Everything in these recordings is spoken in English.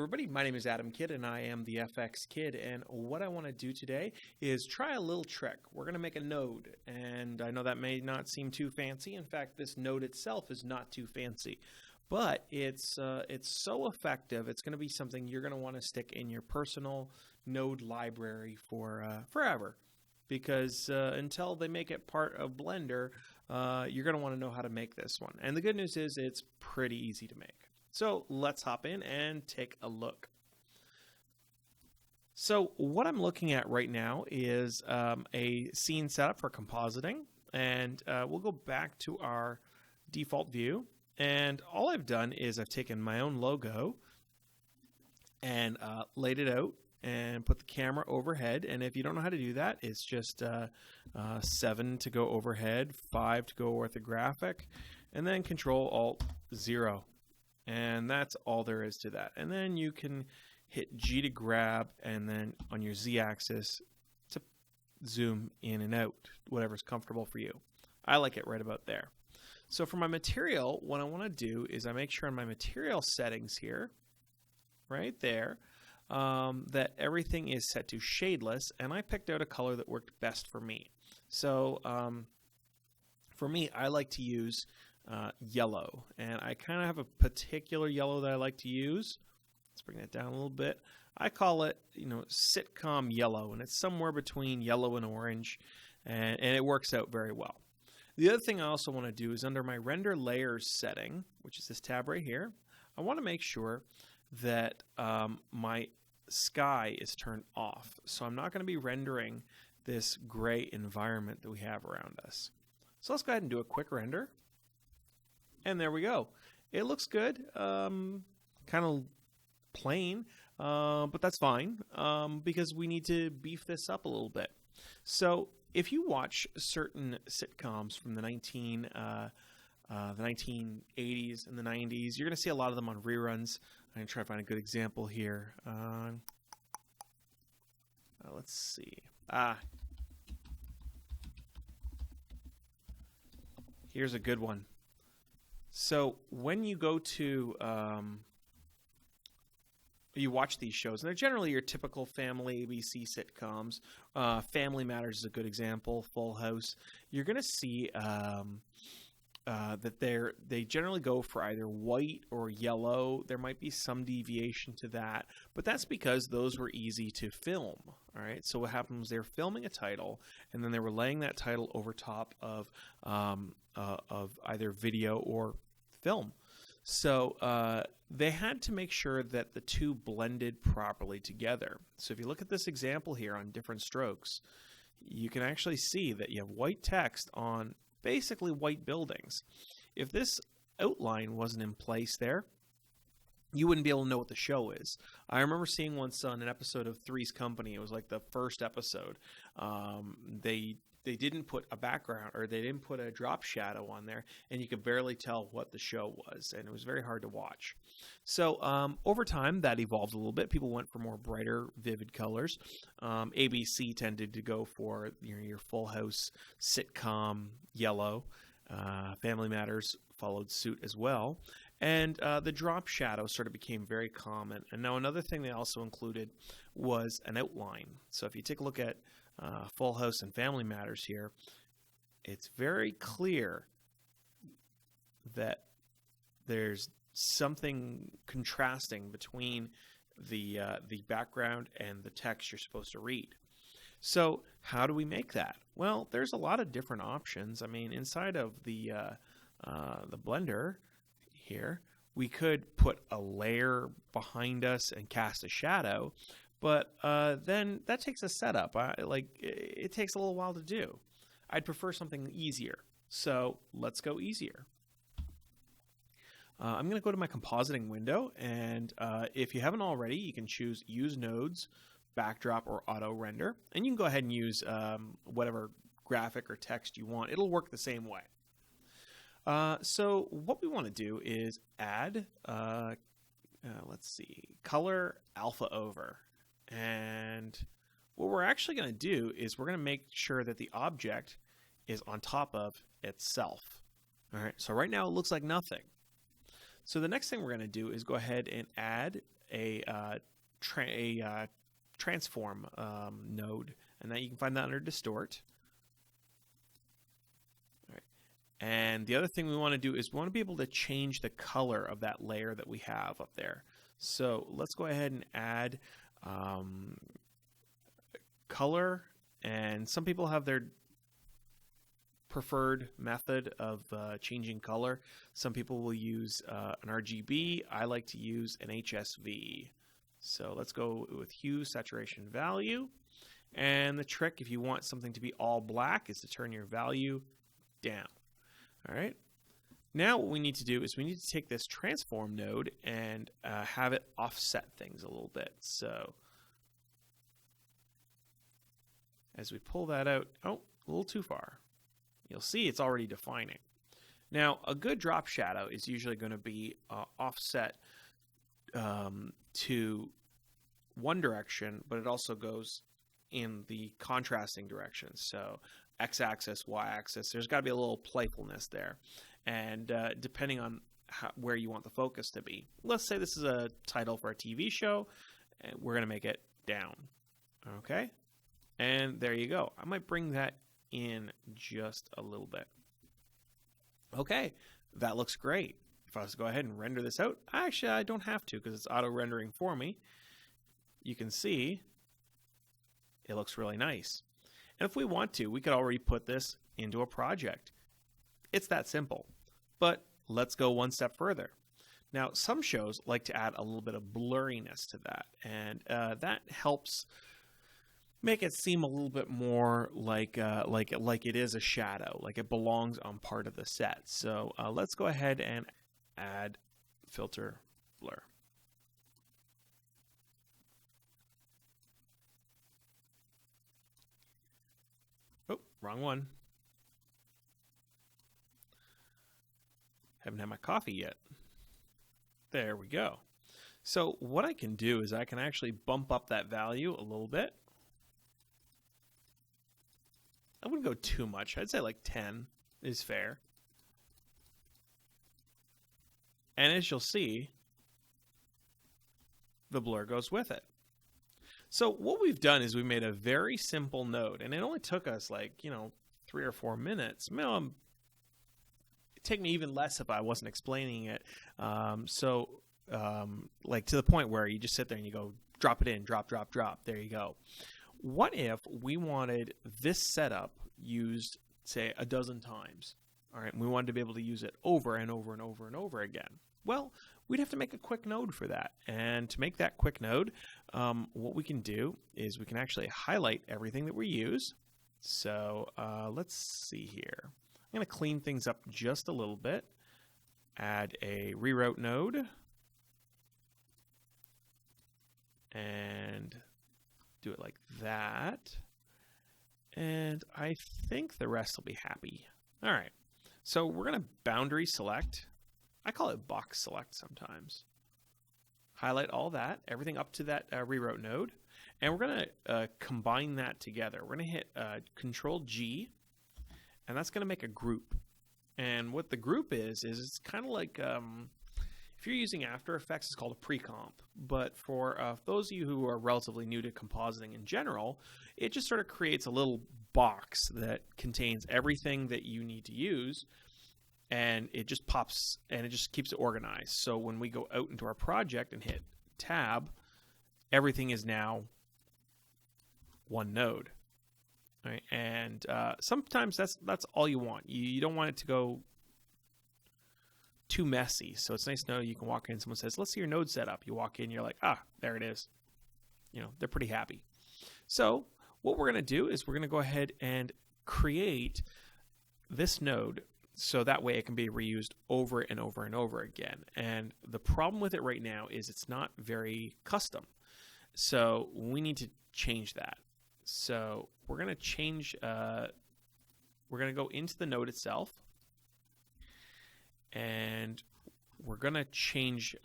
everybody, my name is Adam Kidd and I am the FX Kid, and what I want to do today is try a little trick. We're going to make a node, and I know that may not seem too fancy. In fact, this node itself is not too fancy, but it's so effective. It's going to be something you're going to want to stick in your personal node library for forever, because until they make it part of Blender, you're going to want to know how to make this one. And the good news is it's pretty easy to make. So let's hop in and take a look. So what I'm looking at right now is a scene setup for compositing, and we'll go back to our default view, and all I've done is I've taken my own logo and laid it out and put the camera overhead. And if you don't know how to do that, it's just 7 to go overhead, 5 to go orthographic, and then Control-Alt-0. And that's all there is to that. And then you can hit G to grab, and then on your Z-axis to zoom in and out, whatever's comfortable for you. I like it right about there. So for my material, what I want to do is I make sure on my material settings here, right there, that everything is set to shadeless, and I picked out a color that worked best for me. So for me, I like to use yellow, and I kind of have a particular yellow that I like to use. Let's bring that down a little bit. I call it, sitcom yellow, and it's somewhere between yellow and orange, and it works out very well. The other thing I also want to do is under my render layers setting, which is this tab right here, I want to make sure that my sky is turned off. So I'm not going to be rendering this gray environment that we have around us. So let's go ahead and do a quick render. And there we go. It looks good, kind of plain, but that's fine because we need to beef this up a little bit. So if you watch certain sitcoms from the 1980s and the 90s, you're going to see a lot of them on reruns. I'm going to try to find a good example here. Let's see. Here's a good one. So when you go to, you watch these shows, and they're generally your typical family ABC sitcoms. Family Matters is a good example, Full House. You're going to see that they generally go for either white or yellow. There might be some deviation to that, but that's because those were easy to film. All right. So what happened was they were filming a title, and then they were laying that title over top of either video or film. So they had to make sure that the two blended properly together. So if you look at this example here on different strokes, you can actually see that you have white text on basically white buildings. If this outline wasn't in place there, you wouldn't be able to know what the show is. I remember seeing once on an episode of Three's Company. It was like the first episode. They didn't put a background, or they didn't put a drop shadow on there, and you could barely tell what the show was, and it was very hard to watch. So over time, that evolved a little bit. People went for more brighter, vivid colors. ABC tended to go for your Full House sitcom yellow. Family Matters followed suit as well. And the drop shadow sort of became very common. And now another thing they also included was an outline. So if you take a look at Full House and Family Matters here, it's very clear that there's something contrasting between the background and the text you're supposed to read. So how do we make that? Well, there's a lot of different options. I mean, inside of the Blender here, we could put a layer behind us and cast a shadow. But then that takes a setup. It takes a little while to do. I'd prefer something easier. So let's go easier. I'm going to go to my compositing window, and if you haven't already, you can choose Use Nodes, Backdrop, or Auto Render, and you can go ahead and use whatever graphic or text you want. It'll work the same way. So what we want to do is add, let's see, color alpha over. And what we're actually going to do is we're going to make sure that the object is on top of itself. All right, so right now it looks like nothing. So the next thing we're going to do is go ahead and add a transform node, and that you can find that under distort. All right. And the other thing we want to do is we want to be able to change the color of that layer that we have up there. So let's go ahead and add color, and some people have their preferred method of changing color. Some people will use an RGB. I like to use an HSV. So let's go with hue, saturation, value. And the trick, if you want something to be all black, is to turn your value down. All right. Now what we need to do is we need to take this transform node and have it offset things a little bit. So as we pull that out, oh, a little too far. You'll see it's already defining. Now, a good drop shadow is usually going to be offset to one direction, but it also goes in the contrasting direction. So x-axis, y-axis, there's got to be a little playfulness there. And depending on where you want the focus to be. Let's say this is a title for a TV show, and we're going to make it down. Okay? And there you go. I might bring that in just a little bit. Okay, that looks great. If I was to go ahead and render this out, actually I don't have to because it's auto rendering for me. You can see it looks really nice. And if we want to, we could already put this into a project. It's that simple. But let's go one step further. Now, some shows like to add a little bit of blurriness to that, and that helps make it seem a little bit more like it is a shadow, like it belongs on part of the set. So let's go ahead and add filter blur. Oh, wrong one. Haven't had my coffee yet. There we go. So what I can do is I can actually bump up that value a little bit. I wouldn't go too much. I'd say like 10 is fair. And as you'll see, the blur goes with it. So what we've done is we made a very simple node, and it only took us like, 3 or 4 minutes. It'd take me even less if I wasn't explaining it. Like to the point where you just sit there and you go, drop it in, drop, drop, drop. There you go. What if we wanted this setup used, say, a dozen times? All right, and we wanted to be able to use it over and over and over and over again. Well, we'd have to make a quick node for that. And to make that quick node, what we can do is we can actually highlight everything that we use. So let's see here. I'm going to clean things up just a little bit. Add a reroute node. And do it like that. And I think the rest will be happy. All right. So we're going to boundary select. I call it box select sometimes. Highlight all that, everything up to that reroute node. And we're going to combine that together. We're going to hit Control G, and that's going to make a group. And what the group is it's kind of like, if you're using After Effects, it's called a pre-comp. But for those of you who are relatively new to compositing in general, it just sort of creates a little box that contains everything that you need to use, and it just pops and it just keeps it organized. So when we go out into our project and hit Tab, everything is now one node. All right? And sometimes that's all you want. You don't want it to go too messy. So it's nice to know you can walk in, someone says, let's see your node setup. You walk in, you're like, there it is. They're pretty happy. So what we're going to do is we're going to go ahead and create this node so that way it can be reused over and over and over again. And the problem with it right now is it's not very custom. So we need to change that. So we're going to change, we're going to go into the node itself, and we're going to change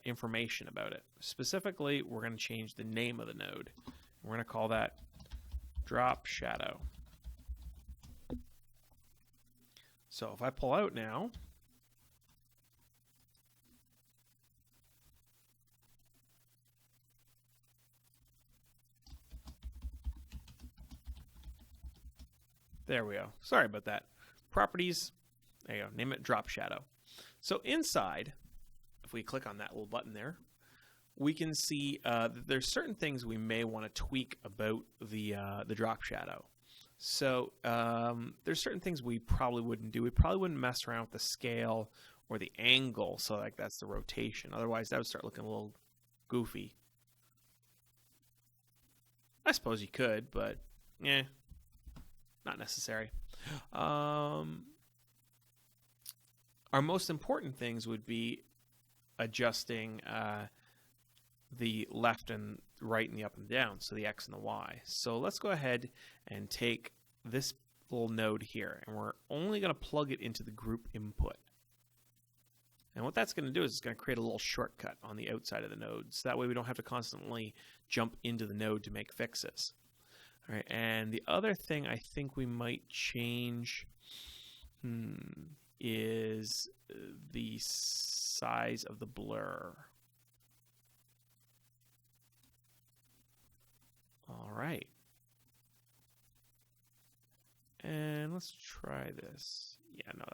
information about it. Specifically, we're going to change the name of the node. We're going to call that drop shadow. So if I pull out now, There we go. Sorry about that. Properties, there you go. Name it drop shadow. So inside, if we click on that little button there, we can see that there's certain things we may want to tweak about the drop shadow. So there's certain things we probably wouldn't do. We probably wouldn't mess around with the scale or the angle. So like that's the rotation. Otherwise, that would start looking a little goofy. I suppose you could, but not necessary. Our most important things would be adjusting the left and right and the up and down, so the X and the Y. So let's go ahead and take this little node here, and we're only going to plug it into the group input. And what that's going to do is it's going to create a little shortcut on the outside of the node, so that way we don't have to constantly jump into the node to make fixes. All right, and the other thing I think we might change is the size of the blur. All right. And let's try this. Yeah, no,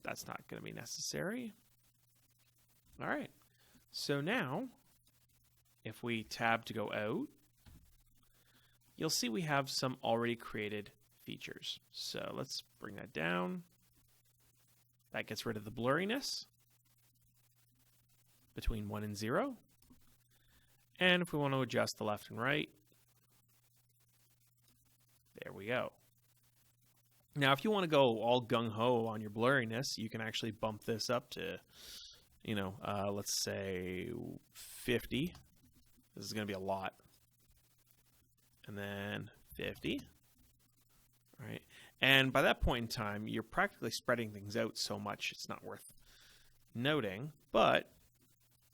that's not going to be necessary. All right. So now, if we tab to go out, you'll see we have some already created features. So let's bring that down. That gets rid of the blurriness between 1 and 0. And if we want to adjust the left and right, there we go. Now, if you want to go all gung-ho on your blurriness, you can actually bump this up to, let's say 50. This is going to be a lot. And then 50. All right. And by that point in time, you're practically spreading things out so much it's not worth noting, but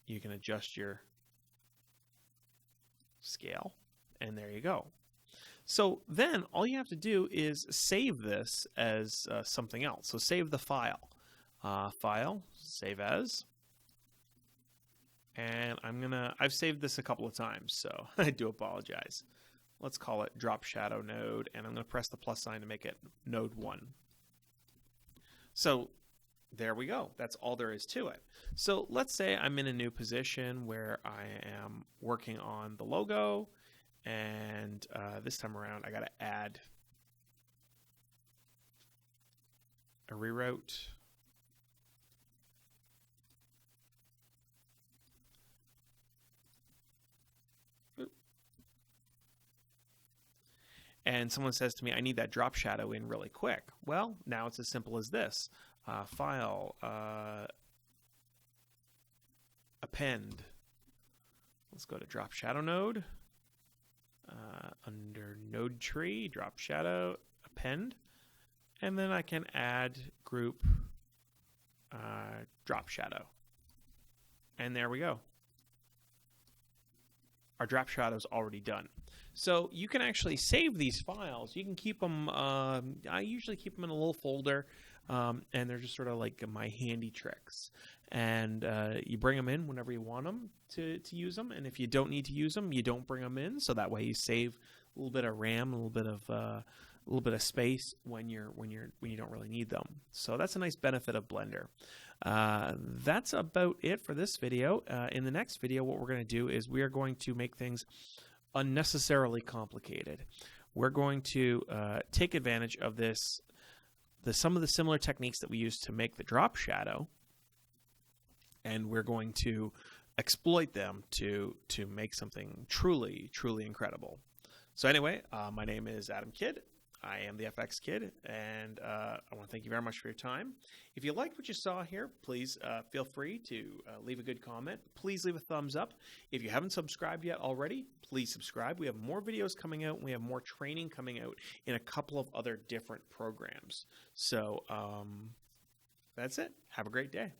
you can adjust your scale, and there you go. So then all you have to do is save this as something else. So save the file. File, save as. And I've saved this a couple of times, so I do apologize. Let's call it drop shadow node, and I'm going to press the plus sign to make it node 1. So there we go. That's all there is to it. So let's say I'm in a new position where I am working on the logo, and this time around I got to add a reroute. And someone says to me, I need that drop shadow in really quick. Well, now it's as simple as this. File, append. Let's go to drop shadow node. Under node tree, drop shadow, append. And then I can add group drop shadow. And there we go. Our drop shadow is already done. So you can actually save these files. You can keep them, I usually keep them in a little folder, and they're just sort of like my handy tricks. And you bring them in whenever you want them to use them. And if you don't need to use them, you don't bring them in. So that way you save a little bit of RAM, a little bit of space when you don't really need them. So that's a nice benefit of Blender. That's about it for this video. In the next video, what we're going to do is we are going to make things unnecessarily complicated. We're going to take advantage of some of the similar techniques that we use to make the drop shadow, and we're going to exploit them to make something truly, truly incredible. So anyway, my name is Adam Kidd. I am the FX Kid, and I want to thank you very much for your time. If you liked what you saw here, please feel free to leave a good comment. Please leave a thumbs up. If you haven't subscribed yet already, please subscribe. We have more videos coming out, and we have more training coming out in a couple of other different programs. So that's it. Have a great day.